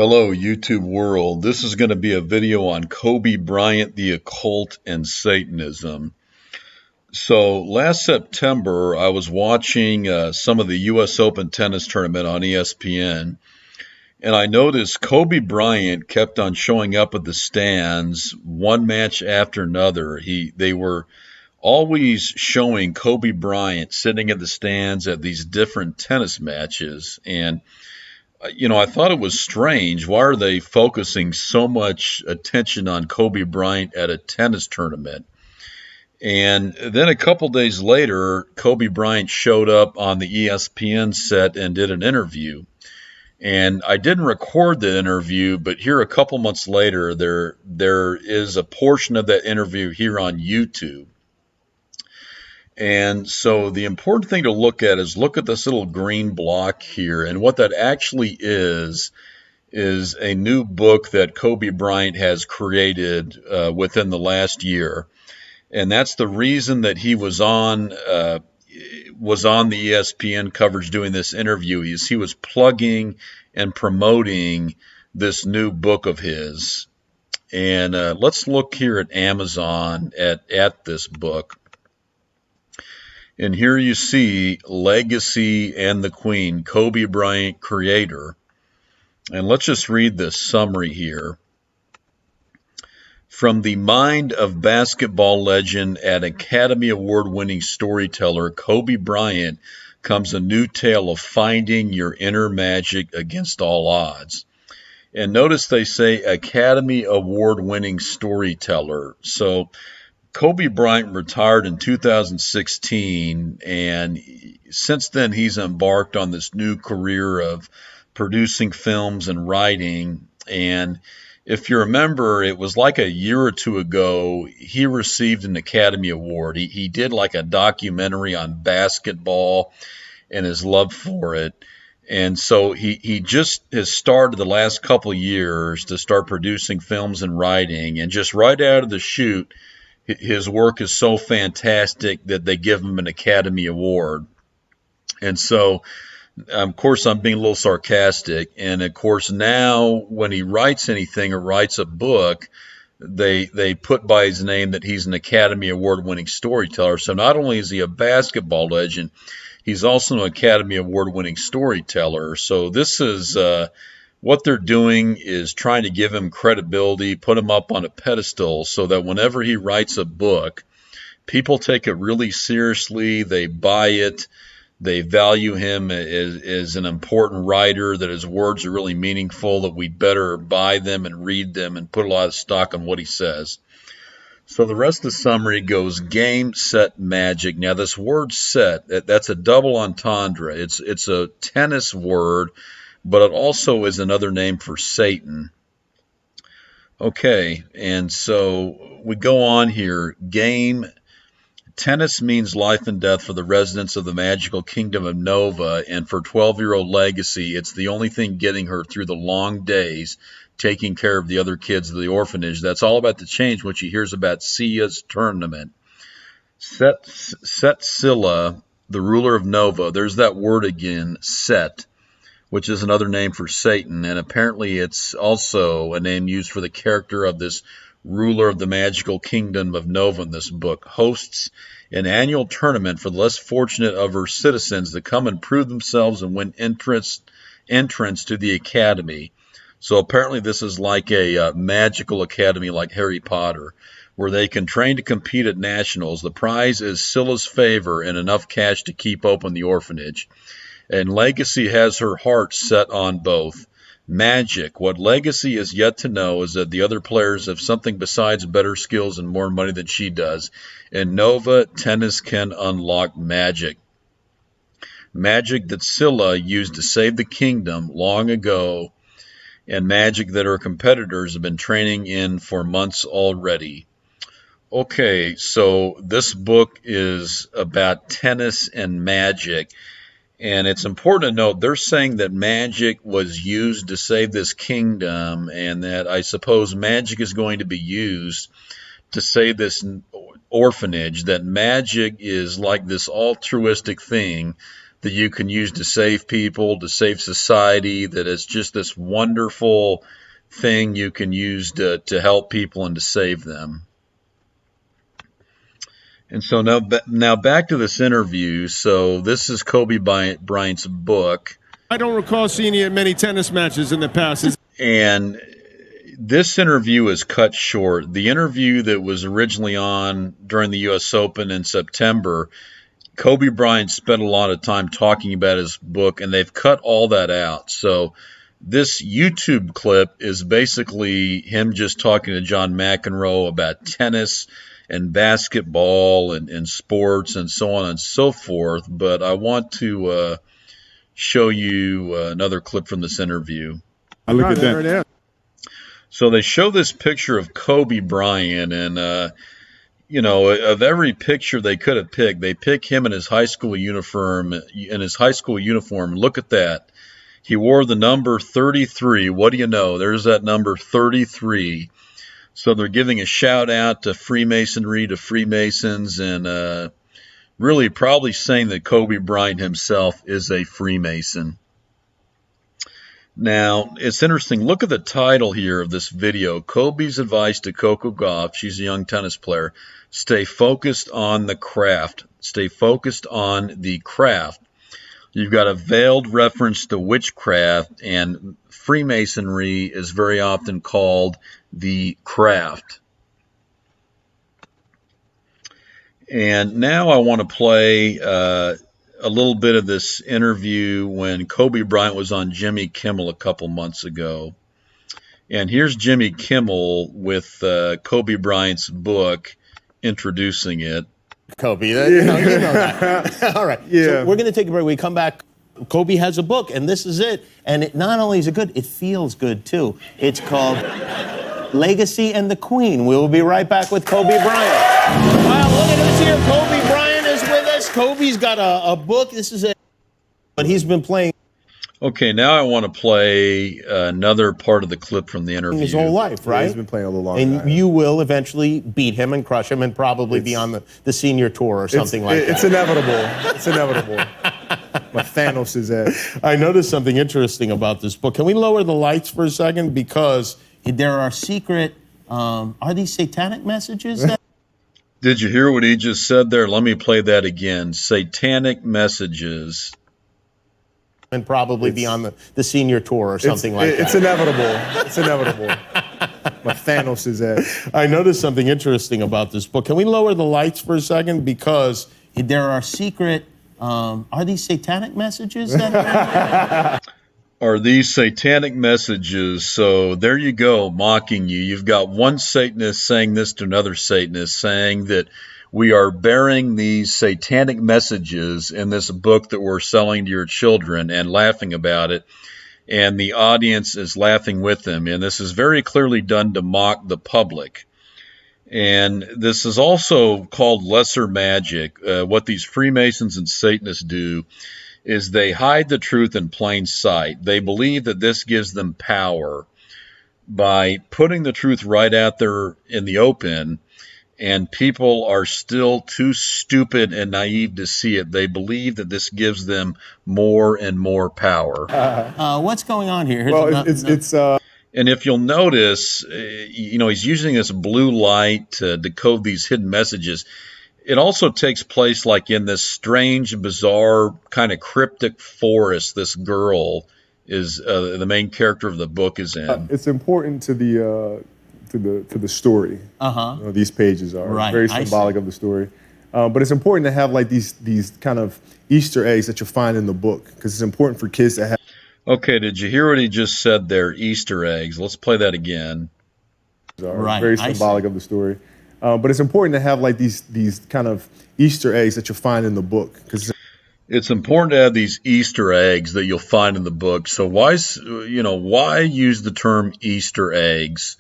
Hello, YouTube world. This is going to be a video on Kobe Bryant, the occult, and Satanism. So last September, I was watching some of the U.S. Open tennis tournament on ESPN, and I noticed Kobe Bryant kept on showing up at the stands one match after another. They were always showing Kobe Bryant sitting in the stands at these different tennis matches, and I thought it was strange. Why are they focusing so much attention on Kobe Bryant at a tennis tournament? And then a couple days later, Kobe Bryant showed up on the ESPN set and did an interview. And I didn't record the interview, but here a couple months later, there is a portion of that interview here on YouTube. And so the important thing to look at is look at this little green block here. And what that actually is a new book that Kobe Bryant has created within the last year. And that's the reason that he was on the ESPN coverage doing this interview. He was plugging and promoting this new book of his. And let's look here at Amazon at this book. And here you see Legacy and the Queen, Kobe Bryant, creator. And let's just read this summary here. From the mind of basketball legend and Academy Award-winning storyteller Kobe Bryant comes a new tale of finding your inner magic against all odds. And notice they say Academy Award-winning storyteller. So Kobe Bryant retired in 2016, and since then he's embarked on this new career of producing films and writing. And if you remember, it was like a year or two ago, he received an Academy Award. He did like a documentary on basketball and his love for it. And so he just has started the last couple of years to start producing films and writing, and just right out of the chute, his work is so fantastic that they give him an Academy Award. And so, of course, I'm being a little sarcastic. And of course, now when he writes anything or writes a book, they put by his name that he's an Academy Award-winning storyteller. So not only is he a basketball legend, he's also an Academy Award-winning storyteller. So this is what they're doing is trying to give him credibility, put him up on a pedestal so that whenever he writes a book, people take it really seriously. They buy it. They value him as an important writer, that his words are really meaningful, that we'd better buy them and read them and put a lot of stock on what he says. So the rest of the summary goes game, set, magic. Now this word set, that's a double entendre. It's a tennis word, but it also is another name for Satan. Okay, and so we go on here. Game, tennis means life and death for the residents of the magical kingdom of Nova, and for 12-year-old Legacy, it's the only thing getting her through the long days, taking care of the other kids of the orphanage. That's all about to change when she hears about Sia's tournament. Set Silla, the ruler of Nova, there's that word again, Set, which is another name for Satan, and apparently it's also a name used for the character of this ruler of the magical kingdom of Nova in this book, hosts an annual tournament for the less fortunate of her citizens to come and prove themselves and win entrance to the academy. So apparently this is like a magical academy like Harry Potter, where they can train to compete at nationals. The prize is Scylla's favor and enough cash to keep open the orphanage. And Legacy has her heart set on both. Magic. What Legacy is yet to know is that the other players have something besides better skills and more money than she does. In Nova, tennis can unlock magic. Magic that Scylla used to save the kingdom long ago, and magic that her competitors have been training in for months already. Okay, so this book is about tennis and magic. And it's important to note, they're saying that magic was used to save this kingdom, and that I suppose magic is going to be used to save this orphanage, that magic is like this altruistic thing that you can use to save people, to save society, that it's just this wonderful thing you can use to help people and to save them. And so now back to this interview. So this is Kobe Bryant's book. I don't recall seeing you at many tennis matches in the past. And this interview is cut short. The interview that was originally on during the U.S. Open in September, Kobe Bryant spent a lot of time talking about his book, and they've cut all that out. So this YouTube clip is basically him just talking to John McEnroe about tennis and basketball and sports and so on and so forth. But I want to show you another clip from this interview. I look at that right now. So they show this picture of Kobe Bryant, and of every picture they could have picked, they pick him in his high school uniform. Look at that. He wore the number 33. What do you know? There's that number 33. So they're giving a shout out to Freemasonry, to Freemasons, and really probably saying that Kobe Bryant himself is a Freemason. Now, it's interesting. Look at the title here of this video. Kobe's advice to Coco Gauff, she's a young tennis player, stay focused on the craft. Stay focused on the craft. You've got a veiled reference to witchcraft, and Freemasonry is very often called the craft. And now I want to play a little bit of this interview when Kobe Bryant was on Jimmy Kimmel a couple months ago. And here's Jimmy Kimmel with Kobe Bryant's book, introducing it. Kobe, you know that. All right. Yeah. So we're going to take a break. We come back. Kobe has a book, and this is it. And it not only is it good, it feels good, too. It's called Legacy and the Queen. We will be right back with Kobe Bryant. Wow, look at this here. Kobe Bryant is with us. Kobe's got a book. This is it. But he's been playing. Okay, now I want to play another part of the clip from the interview. His whole life, right? Yeah, he's been playing a little longer. And you will eventually beat him and crush him and probably be on the senior tour or something like that. It's inevitable. It's inevitable. But Thanos is at. I noticed something interesting about this book. Can we lower the lights for a second? Because there are secret, are these satanic messages? Did you hear what he just said there? Let me play that again. Satanic messages. And probably be on the senior tour or something like that. It's inevitable. It's inevitable. But Thanos is at. I noticed something interesting about this book. Can we lower the lights for a second? Because there are secret, are these satanic messages? Are these satanic messages? So there you go, mocking you. You've got one Satanist saying this to another Satanist, saying that we are bearing these satanic messages in this book that we're selling to your children and laughing about it. And the audience is laughing with them. And this is very clearly done to mock the public. And this is also called lesser magic. What these Freemasons and Satanists do is they hide the truth in plain sight. They believe that this gives them power by putting the truth right out there in the open. And people are still too stupid and naive to see it. They believe that this gives them more and more power. What's going on here? And if you'll notice, he's using this blue light to decode these hidden messages. It also takes place like in this strange, bizarre, kind of cryptic forest this girl is the main character of the book is in. It's important to the story. These pages are very symbolic of the story. But it's important to have like these kind of Easter eggs that you'll find in the book, because it's important for kids to have. Okay, did you hear what he just said there? Easter eggs. Let's play that again. Very symbolic of the story. But it's important to have like these kind of Easter eggs that you'll find in the book, because it's important to have these Easter eggs that you'll find in the book. So why use the term Easter eggs?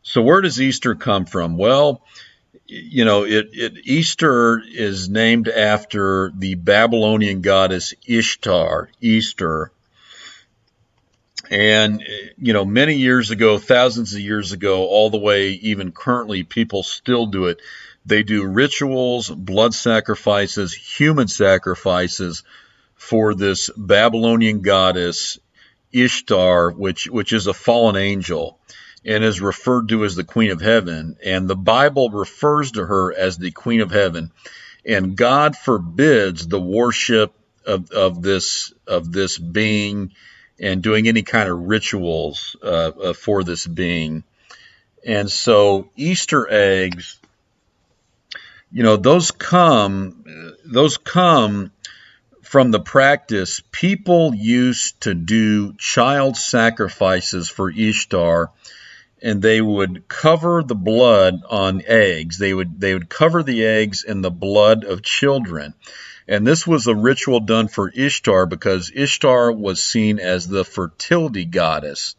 So where does Easter come from? Well, Easter is named after the Babylonian goddess Ishtar, Easter. And, many years ago, thousands of years ago, all the way even currently, people still do it. They do rituals, blood sacrifices, human sacrifices for this Babylonian goddess Ishtar, which is a fallen angel and is referred to as the Queen of Heaven. And the Bible refers to her as the Queen of Heaven. And God forbids the worship of this being and doing any kind of rituals for this being. And so Easter eggs, those come from the practice. People used to do child sacrifices for Ishtar, and they would cover the blood on eggs. They would cover the eggs in the blood of children. And this was a ritual done for Ishtar because Ishtar was seen as the fertility goddess.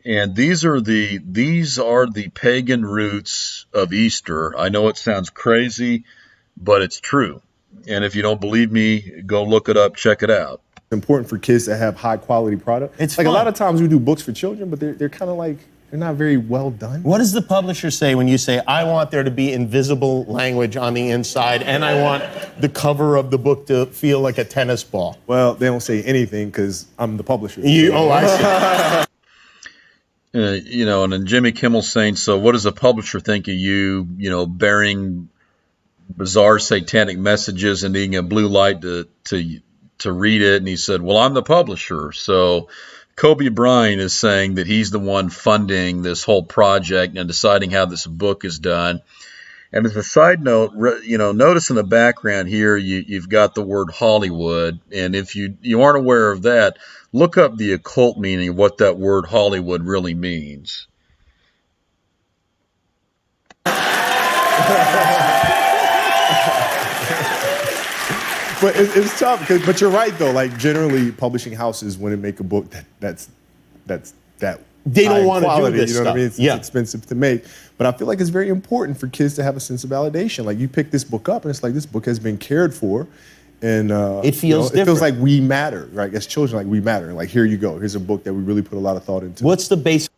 And these are the pagan roots of Easter. I know it sounds crazy, but it's true. And if you don't believe me, go look it up, check it out. It's important for kids to have high quality product. It's like fun. A lot of times we do books for children, but they're kind of like, they're not very well done. What does the publisher say when you say, I want there to be invisible language on the inside and I want the cover of the book to feel like a tennis ball? Well, they don't say anything because I'm the publisher. I see. And then Jimmy Kimmel saying, so what does a publisher think of you, bearing bizarre satanic messages and needing a blue light to read it? And he said, well, I'm the publisher. So Kobe Bryant is saying that he's the one funding this whole project and deciding how this book is done. And as a side note, notice in the background here, you've got the word Hollywood. And if you aren't aware of that, look up the occult meaning of what that word Hollywood really means. But it's tough, but you're right though. Like generally, publishing houses when they make a book that's that they don't want to do this you know stuff. what I mean? It's expensive to make. But I feel like it's very important for kids to have a sense of validation. Like you pick this book up, and it's like this book has been cared for, and it feels different. It feels like we matter, right? As children, like we matter. Like here you go. Here's a book that we really put a lot of thought into. What's the base?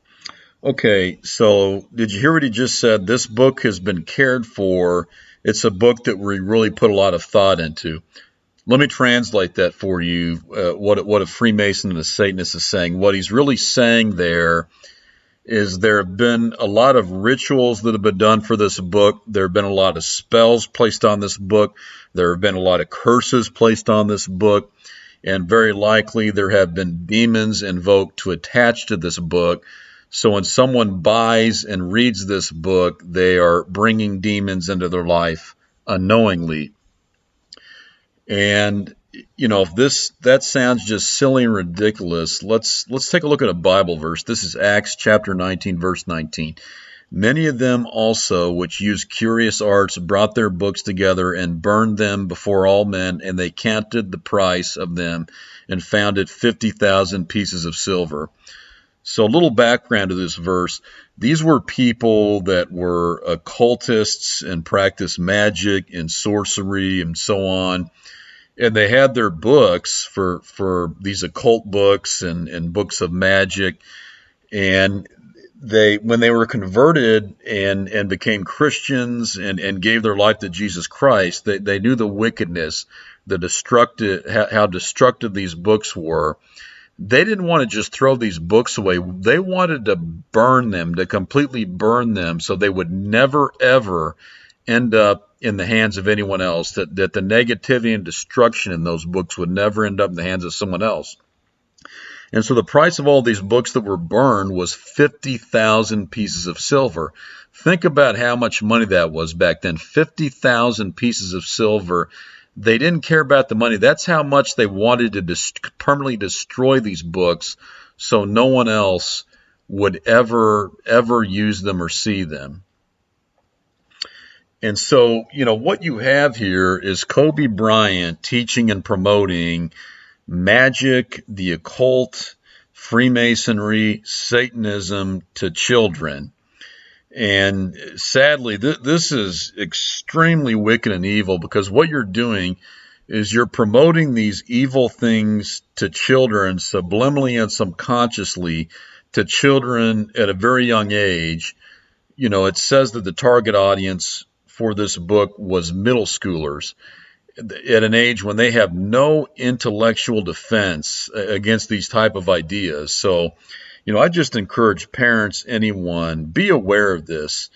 Okay, so did you hear what he just said? This book has been cared for. It's a book that we really put a lot of thought into. Let me translate that for you, what a Freemason and a Satanist is saying. What he's really saying there is there have been a lot of rituals that have been done for this book. There have been a lot of spells placed on this book. There have been a lot of curses placed on this book. And very likely there have been demons invoked to attach to this book. So when someone buys and reads this book, they are bringing demons into their life unknowingly. And if that sounds just silly and ridiculous, let's take a look at a Bible verse. This is Acts chapter 19, verse 19. Many of them also, which used curious arts, brought their books together and burned them before all men, and they counted the price of them and found it 50,000 pieces of silver. So a little background to this verse. These were people that were occultists and practiced magic and sorcery and so on. And they had their books for these occult books and books of magic. And when they were converted and became Christians and gave their life to Jesus Christ, they knew the wickedness, how destructive these books were. They didn't want to just throw these books away. They wanted to burn them, to completely burn them, so they would never, ever end up in the hands of anyone else, that the negativity and destruction in those books would never end up in the hands of someone else. And so the price of all these books that were burned was 50,000 pieces of silver. Think about how much money that was back then. 50,000 pieces of silver. They didn't care about the money. That's how much they wanted to permanently destroy these books so no one else would ever use them or see them. And so, what you have here is Kobe Bryant teaching and promoting magic, the occult, Freemasonry, Satanism to children. And sadly, this is extremely wicked and evil, because what you're doing is you're promoting these evil things to children subliminally and subconsciously to children at a very young age. It says that the target audience for this book was middle schoolers. at an age when they have no intellectual defense against these type of ideas. So, I just encourage parents, anyone, be aware of this.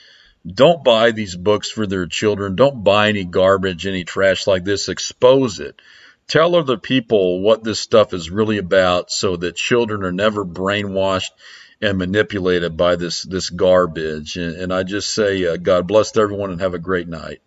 Don't buy these books for their children. Don't buy any garbage, any trash like this. Expose it. Tell other people what this stuff is really about so that children are never brainwashed and manipulated by this garbage. And I just say, God bless everyone and have a great night.